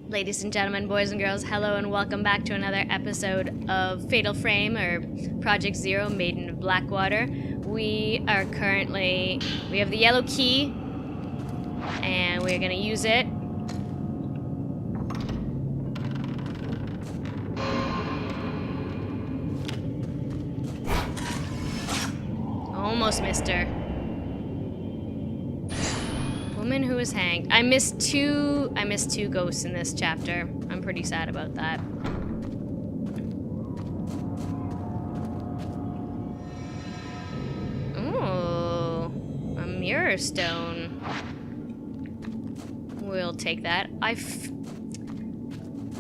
Ladies and gentlemen, boys and girls, hello and welcome back to another episode of Fatal Frame, or Project Zero, Maiden of Black Water. We have the yellow key, and we're gonna use it. Almost missed her. Woman who was hanged. I missed two ghosts in this chapter. I'm pretty sad about that. Ooh, a mirror stone. We'll take that. I'm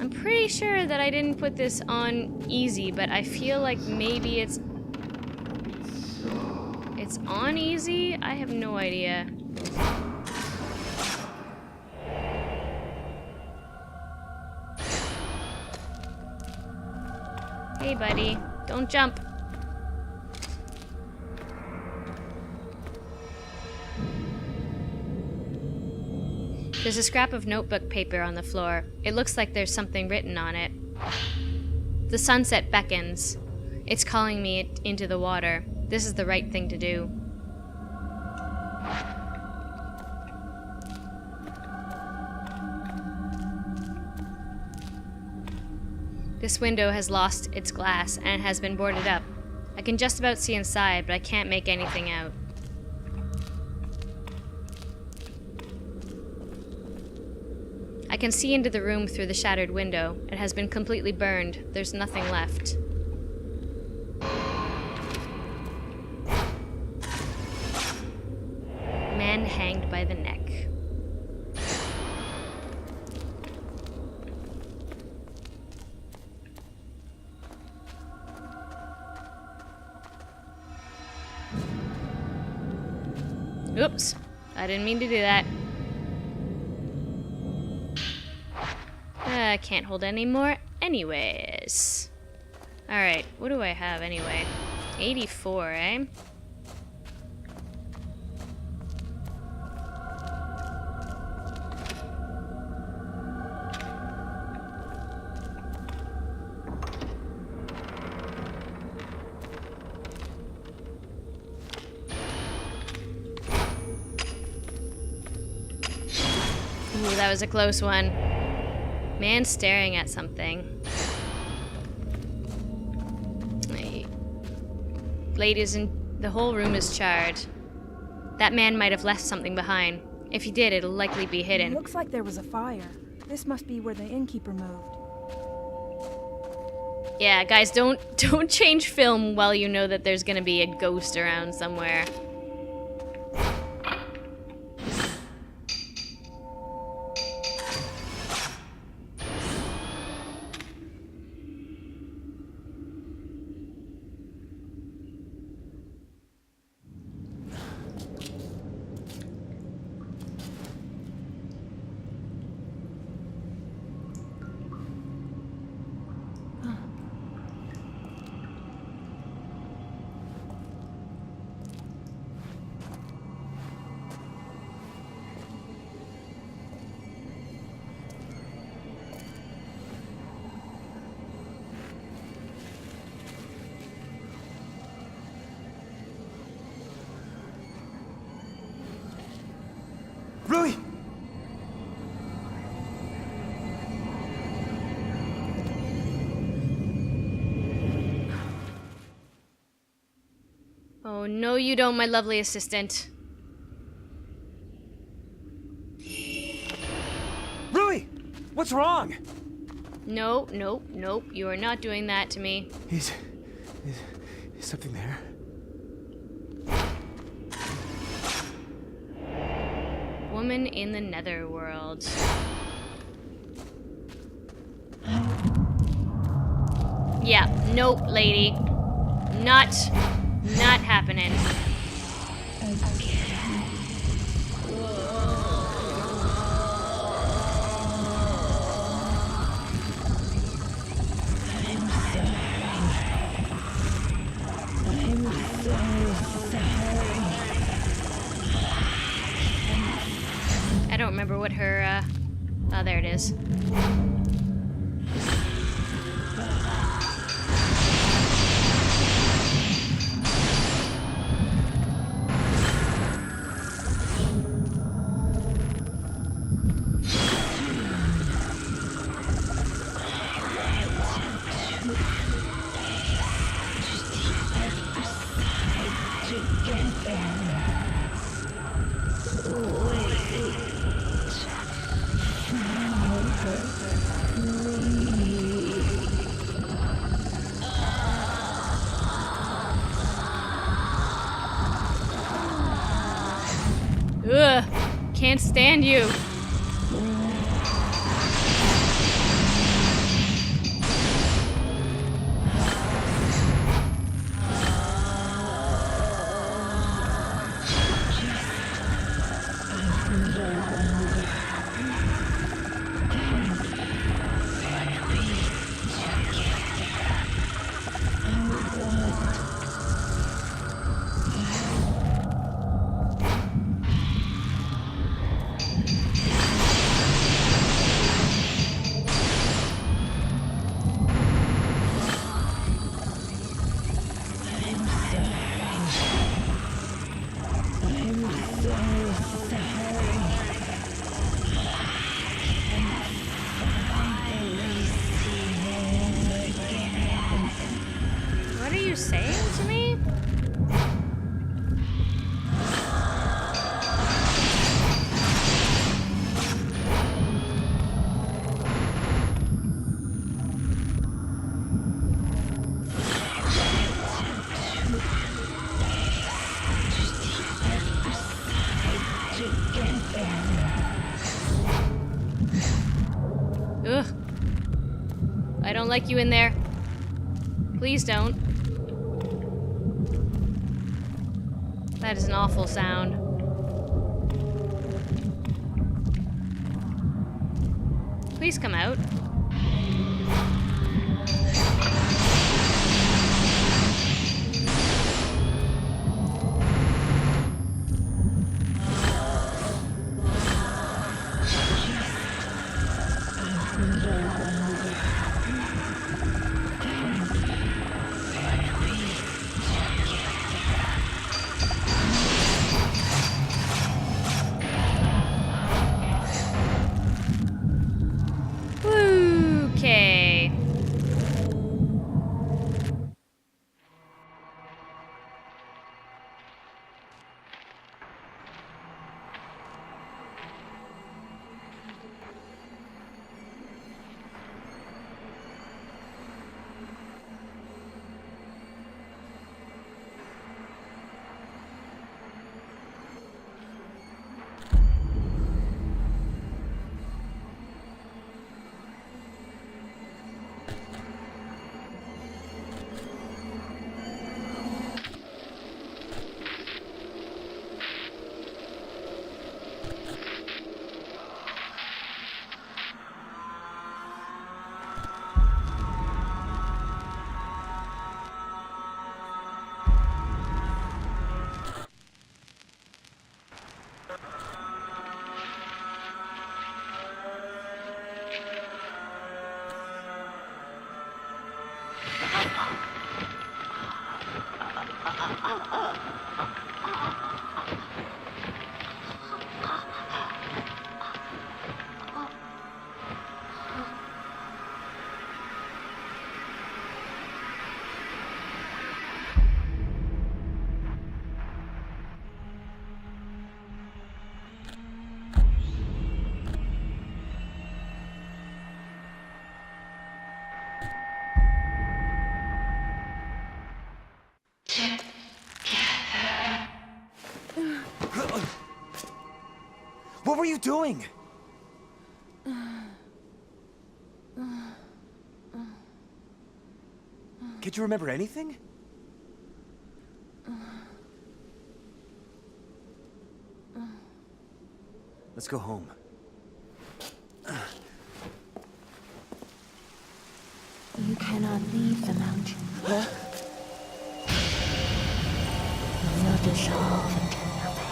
pretty sure that I didn't put this on easy, but I feel like maybe it's on easy? I have no idea. Hey, buddy. Don't jump. There's a scrap of notebook paper on the floor. It looks like there's something written on it. The sunset beckons. It's calling me into the water. This is the right thing to do. This window has lost its glass and has been boarded up. I can just about see inside, but I can't make anything out. I can see into the room through the shattered window. It has been completely burned. There's nothing left. Man hanged by the neck. Oops, I didn't mean to do that. I can't hold any more anyways. Alright, what do I have anyway? 84, eh? Ooh, that was a close one. Man staring at something. Ladies, the whole room is charred. That man might have left something behind. If he did, it'll likely be hidden. It looks like there was a fire. This must be where the innkeeper moved. Yeah, guys, don't change film while you know that there's gonna be a ghost around somewhere. Really? Oh, no you don't, my lovely assistant. Really? What's wrong? No, nope, nope. You are not doing that to me. Is something there? Woman in the netherworld. Yeah, nope, lady. Not happening. I don't remember what her, oh, there it is. Ugh, can't stand you. What are you saying to me? Ugh. I don't like you in there. Please don't. That is an awful sound. Please come out. Okay. What were you doing? Can't you remember anything? Let's go home. You cannot leave the mountain. Huh? You will dissolve into nothing.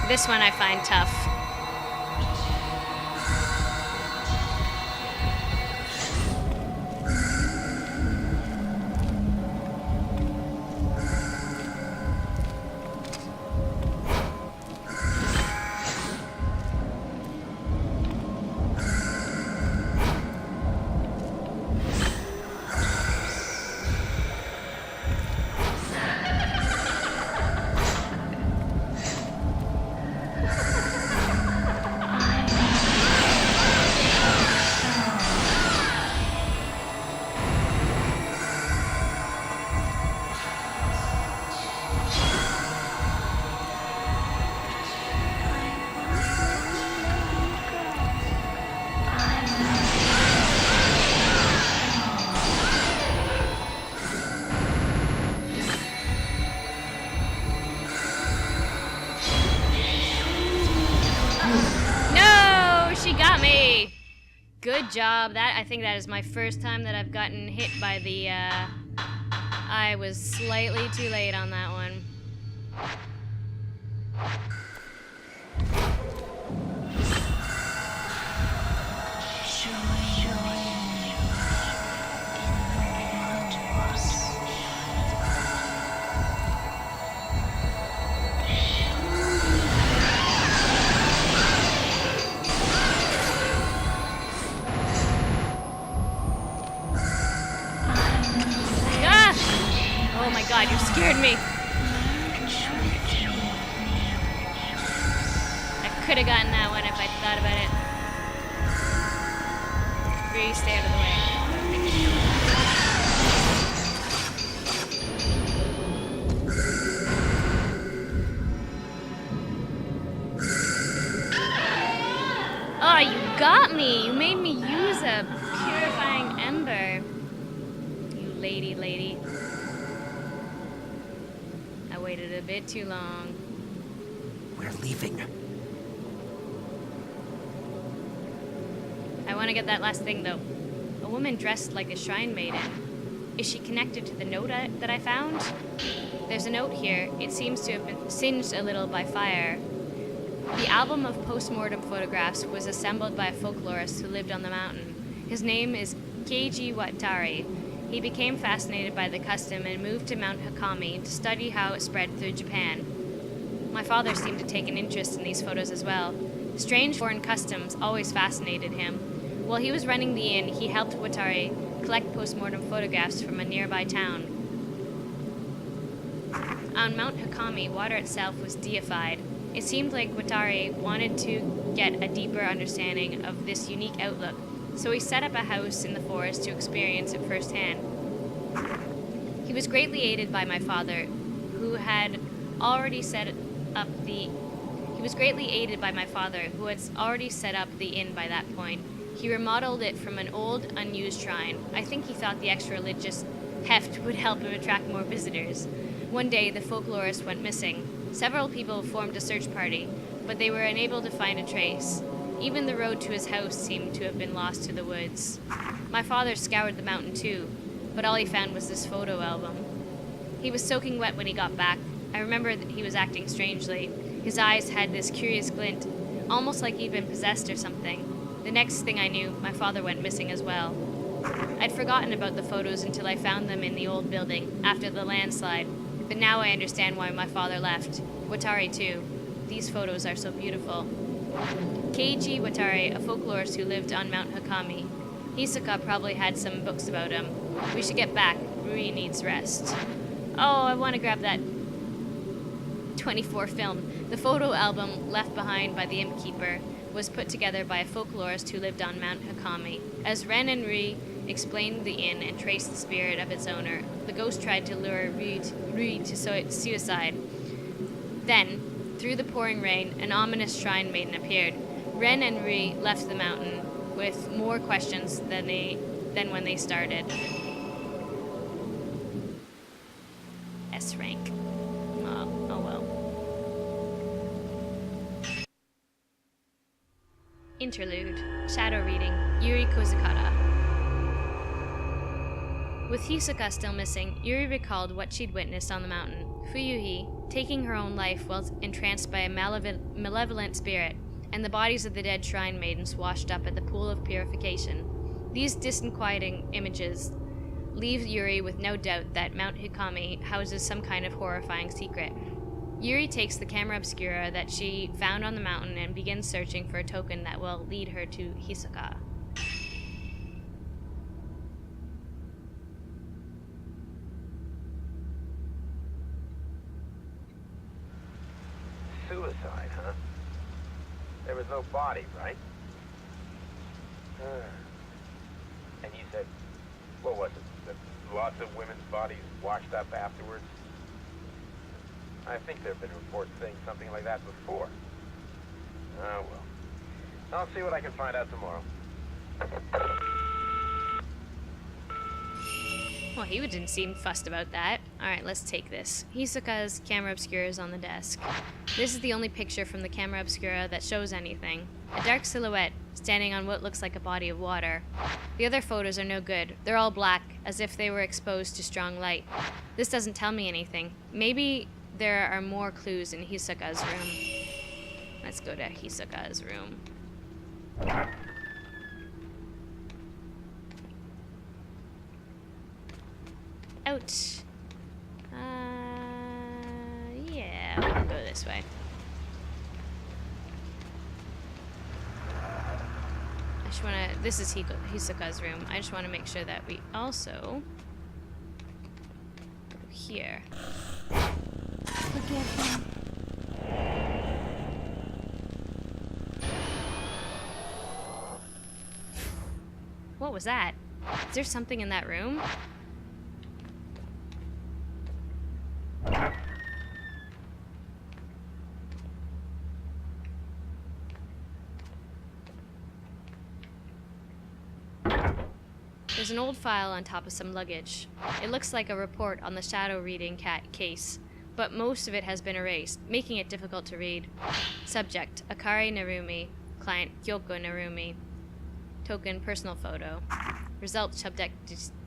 This one I find tough. Good job. I think that is my first time that I've gotten hit by the, I was slightly too late on that one. Oh my god, you scared me. I could have gotten that one if I thought about it. Really stay out of the way. Oh, you got me. You made me use a purifying ember. You lady. Waited a bit too long. We're leaving. I want to get that last thing, though. A woman dressed like a shrine maiden. Is she connected to the note that I found? There's a note here. It seems to have been singed a little by fire. The album of post-mortem photographs was assembled by a folklorist who lived on the mountain. His name is Pegi. He became fascinated by the custom and moved to Mount Hikami to study how it spread through Japan. My father seemed to take an interest in these photos as well. Strange foreign customs always fascinated him. While he was running the inn, he helped Watari collect post-mortem photographs from a nearby town. On Mount Hikami, water itself was deified. It seemed like Watari wanted to get a deeper understanding of this unique outlook, so he set up a house in the forest to experience it firsthand. He was greatly aided by my father, who had already set up the inn by that point. He remodeled it from an old, unused shrine. I think he thought the extra religious heft would help him attract more visitors. One day, the folklorist went missing. Several people formed a search party, but they were unable to find a trace. Even the road to his house seemed to have been lost to the woods. My father scoured the mountain too, but all he found was this photo album. He was soaking wet when he got back. I remember that he was acting strangely. His eyes had this curious glint, almost like he'd been possessed or something. The next thing I knew, my father went missing as well. I'd forgotten about the photos until I found them in the old building, after the landslide. But now I understand why my father left. Watari too. These photos are so beautiful. Keiji Watari, a folklorist who lived on Mount Hikami. Hisoka probably had some books about him. We should get back. Rui needs rest. Oh, I want to grab that 24 film. The photo album left behind by the innkeeper was put together by a folklorist who lived on Mount Hikami. As Ren and Miu explained the inn and traced the spirit of its owner, the ghost tried to lure Rui to suicide. Then, through the pouring rain, an ominous shrine maiden appeared. Ren and Miu left the mountain with more questions than when they started. S rank. Oh well. Interlude. Shadow reading. Yuri Kozukata. With Hisoka still missing, Yuri recalled what she'd witnessed on the mountain. Fuyuhi, taking her own life while entranced by a malevolent spirit, and the bodies of the dead shrine maidens washed up at the pool of purification. These disquieting images leave Yuri with no doubt that Mount Hikami houses some kind of horrifying secret. Yuri takes the camera obscura that she found on the mountain and begins searching for a token that will lead her to Hisoka. Suicide, huh? There was no body, right? And you said, what was it? That lots of women's bodies washed up afterwards? I think there have been reports saying something like that before. Oh, well. I'll see what I can find out tomorrow. Well, he didn't seem fussed about that. Alright, let's take this. Hisoka's camera obscura is on the desk. This is the only picture from the camera obscura that shows anything. A dark silhouette standing on what looks like a body of water. The other photos are no good. They're all black, as if they were exposed to strong light. This doesn't tell me anything. Maybe there are more clues in Hisoka's room. Let's go to Hisoka's room. Out. Yeah, we'll go this way. I just wanna, this is Hisoka's room. I just wanna make sure that we also go here. Forgive him. What was that? Is there something in that room? There's an old file on top of some luggage. It looks like a report on the shadow reading case, but most of it has been erased, making it difficult to read. Subject, Akari Narumi. Client, Kyoko Narumi. Token, personal photo. Result, subject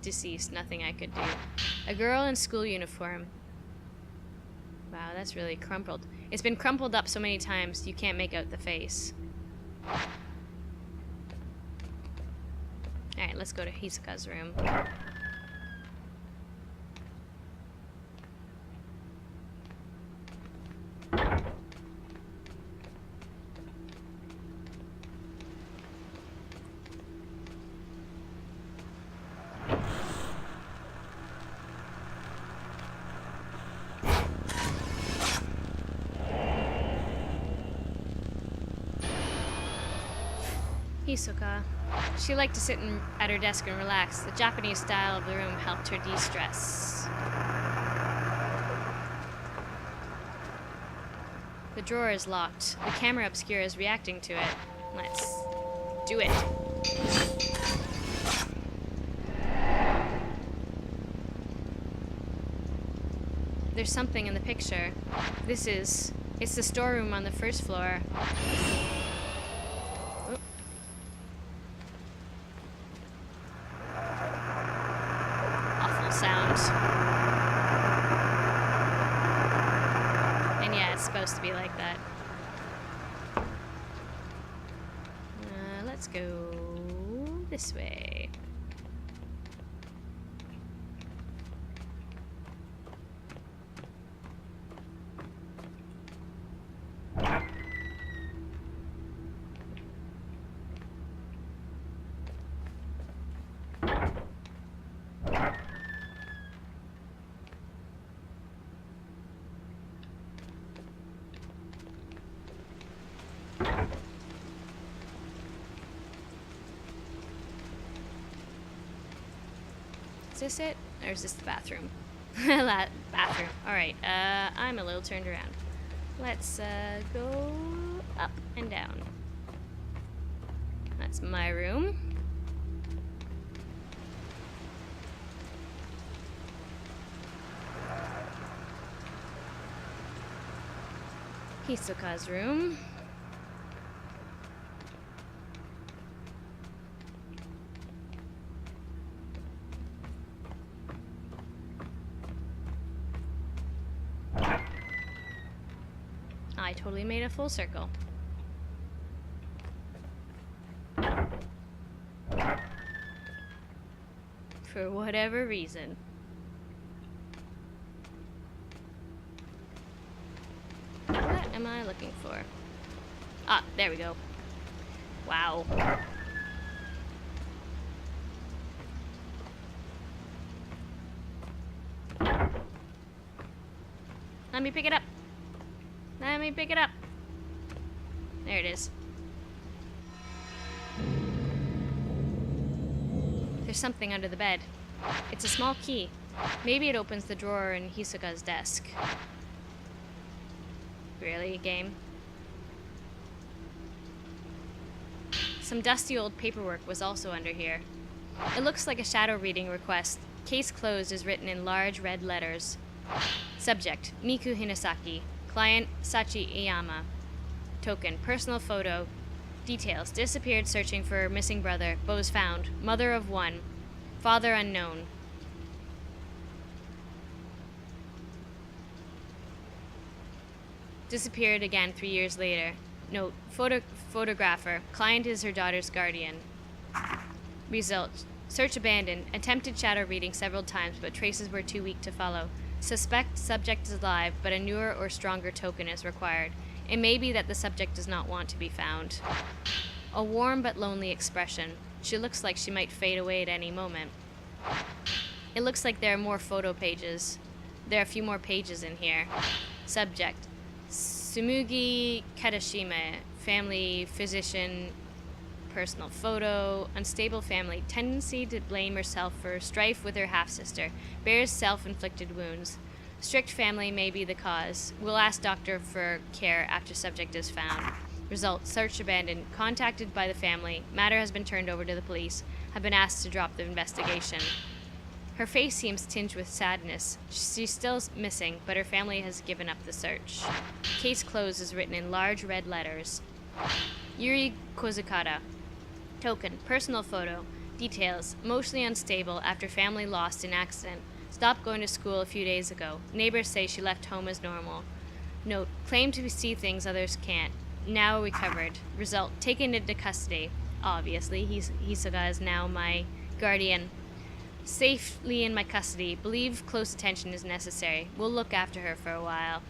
deceased, nothing I could do. A girl in school uniform. Wow, that's really crumpled. It's been crumpled up so many times you can't make out the face. Alright, let's go to Hisoka's room. Hisoka. She liked to sit at her desk and relax. The Japanese style of the room helped her de-stress. The drawer is locked. The camera obscura is reacting to it. Let's do it. There's something in the picture. It's the storeroom on the first floor. Sounds. And yeah, it's supposed to be like that. Let's go this way. Is this it? Or is this the bathroom? Bathroom. Alright, I'm a little turned around. Let's go up and down. That's my room. Hisoka's room. I totally made a full circle. For whatever reason. What am I looking for? Ah, there we go. Wow. Let me pick it up. Let me pick it up. There it is. There's something under the bed. It's a small key. Maybe it opens the drawer in Hisoka's desk. Really, game? Some dusty old paperwork was also under here. It looks like a shadow reading request. Case closed is written in large red letters. Subject, Miku Hinasaki. Client, Sachi Iyama. Token, personal photo. Details, disappeared searching for missing brother. Bows found. Mother of one. Father unknown. Disappeared again 3 years later. Note, photographer. Client is her daughter's guardian. Result, search abandoned. Attempted shadow reading several times, but traces were too weak to follow. Suspect subject is alive, but a newer or stronger token is required. It may be that the subject does not want to be found. A warm but lonely expression. She looks like she might fade away at any moment. It looks like there are more photo pages. There are a few more pages in here. Subject. Sumugi Kadashime. Family, physician, personal photo. Unstable family. Tendency to blame herself for strife with her half-sister. Bears self-inflicted wounds. Strict family may be the cause. We'll ask doctor for care after subject is found. Result, search abandoned. Contacted by the family. Matter has been turned over to the police. Have been asked to drop the investigation. Her face seems tinged with sadness. She's still missing, but her family has given up the search. Case closed is written in large red letters. Yuri Kozukata. Token, personal photo. Details, emotionally unstable after family lost in accident. Stopped going to school a few days ago. Neighbors say she left home as normal. Note, claimed to see things others can't. Now recovered. Result, taken into custody. Obviously, Hisoka is now my guardian. Safely in my custody. Believe close attention is necessary. We'll look after her for a while.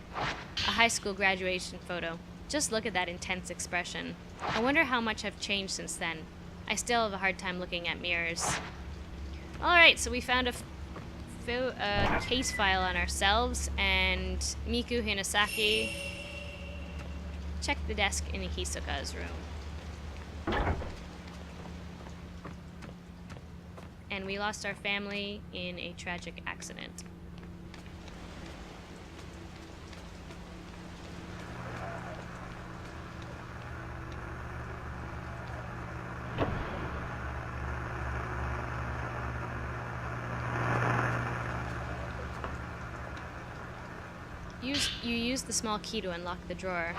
A high school graduation photo. Just look at that intense expression. I wonder how much I've changed since then. I still have a hard time looking at mirrors. Alright, so we found a case file on ourselves, and Miku Hinasaki. Check the desk in Hisoka's room. And we lost our family in a tragic accident. You use the small key to unlock the drawer.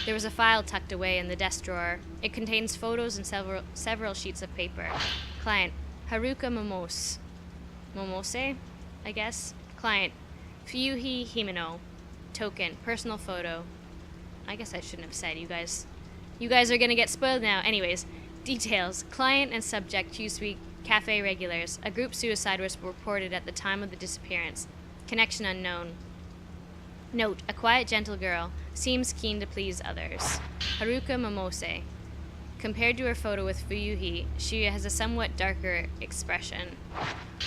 There was a file tucked away in the desk drawer. It contains photos and several sheets of paper. Client, Haruka Momose, I guess. Client, Fuyuhi Himeno. Token, personal photo. I guess I shouldn't have said, you guys are gonna get spoiled now. Anyways, details. Client and subject used to be cafe regulars. A group suicide was reported at the time of the disappearance. Connection unknown. Note, a quiet, gentle girl. Seems keen to please others. Haruka Momose. Compared to her photo with Fuyuhi, she has a somewhat darker expression.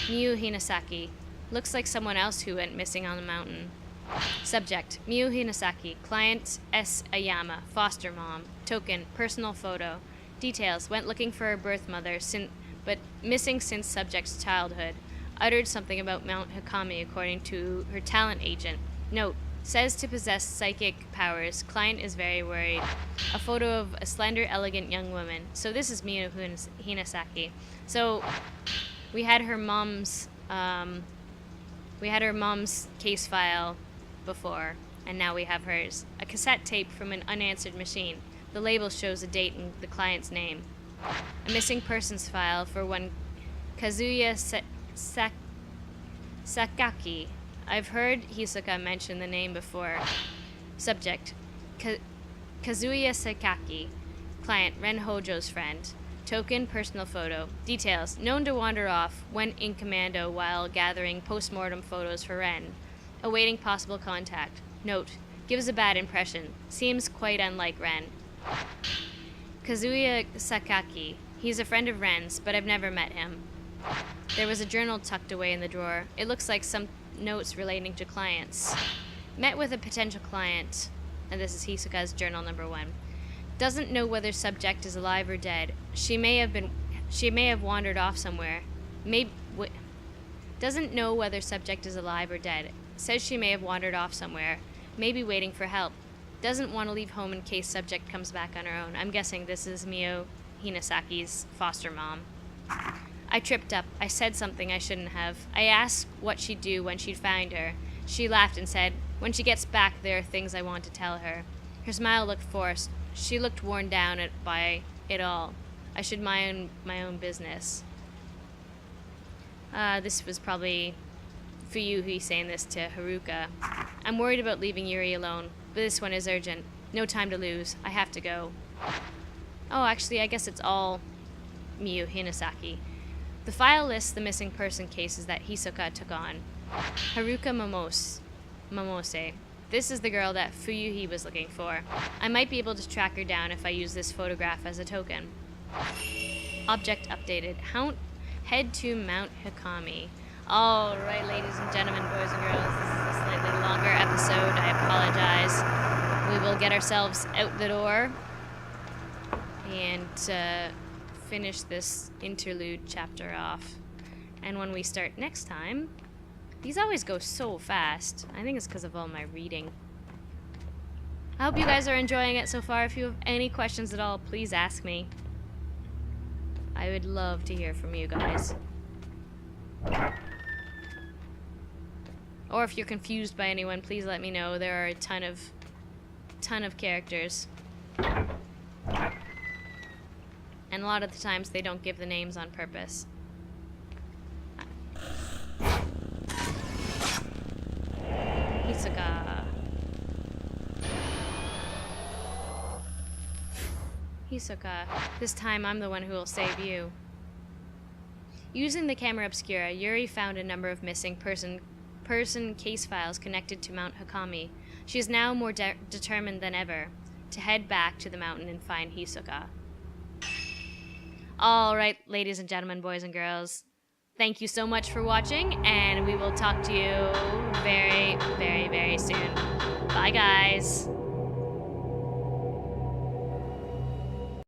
Miu Hinasaki. Looks like someone else who went missing on the mountain. Subject, Miu Hinasaki. Client, S. Ayama. Foster mom. Token, personal photo. Details, went looking for her birth mother, but missing since subject's childhood. Uttered something about Mount Hikami according to her talent agent. Note, says to possess psychic powers. Client is very worried. A photo of a slender, elegant young woman. So this is Miu Hinasaki. So we had her mom's case file before, and now we have hers. A cassette tape from an unanswered machine. The label shows a date and the client's name. A missing persons file for one Kazuya Sakaki. I've heard Hisoka mention the name before. Subject, Kazuya Sakaki. Client, Ren Hojo's friend. Token, personal photo. Details, known to wander off, went in commando while gathering post-mortem photos for Ren. Awaiting possible contact. Note, gives a bad impression. Seems quite unlike Ren. Kazuya Sakaki. He's a friend of Ren's, but I've never met him. There was a journal tucked away in the drawer. It looks like some notes relating to clients. Met with a potential client. And this is Hisoka's journal number 1. Doesn't know whether subject is alive or dead. She may have wandered off somewhere. Doesn't know whether subject is alive or dead. Says she may have wandered off somewhere. Maybe waiting for help. Doesn't want to leave home in case subject comes back on her own. I'm guessing this is Miu Hinasaki's foster mom. I tripped up. I said something I shouldn't have. I asked what she'd do when she'd find her. She laughed and said, when she gets back, there are things I want to tell her. Her smile looked forced. She looked worn down by it all. I should mind my own business. This was probably Fuyuhi saying this to Haruka. I'm worried about leaving Yuri alone, but this one is urgent. No time to lose. I have to go. Oh, actually, I guess it's all Miu Hinasaki. The file lists the missing person cases that Hisoka took on. Haruka Momose. This is the girl that Fuyuhi was looking for. I might be able to track her down if I use this photograph as a token. Object updated. Head to Mount Hikami. Alright, ladies and gentlemen, boys and girls, this is a slightly longer episode. I apologize. We will get ourselves out the door and finish this interlude chapter off. And when we start next time, these always go so fast. I think it's because of all my reading. I hope you guys are enjoying it so far. If you have any questions at all, please ask me. I would love to hear from you guys. Or if you're confused by anyone, please let me know. There are a ton of characters. And a lot of the times they don't give the names on purpose. Hisoka, this time I'm the one who will save you. Using the camera obscura, Yuri found a number of missing person case files connected to Mount Hikami. She is now more determined than ever to head back to the mountain and find Hisoka. Alright, ladies and gentlemen, boys and girls, thank you so much for watching, and we will talk to you very, very, very soon. Bye, guys.